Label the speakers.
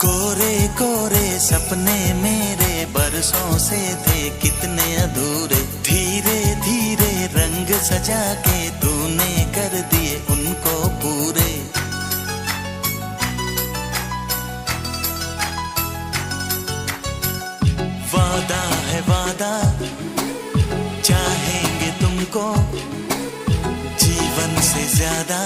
Speaker 1: कोरे कोरे सपने मेरे बरसों से थे कितने अधूरे, धीरे धीरे रंग सजा के तूने कर दिए उनको पूरे। वादा है वादा, चाहेंगे तुमको जीवन से ज्यादा,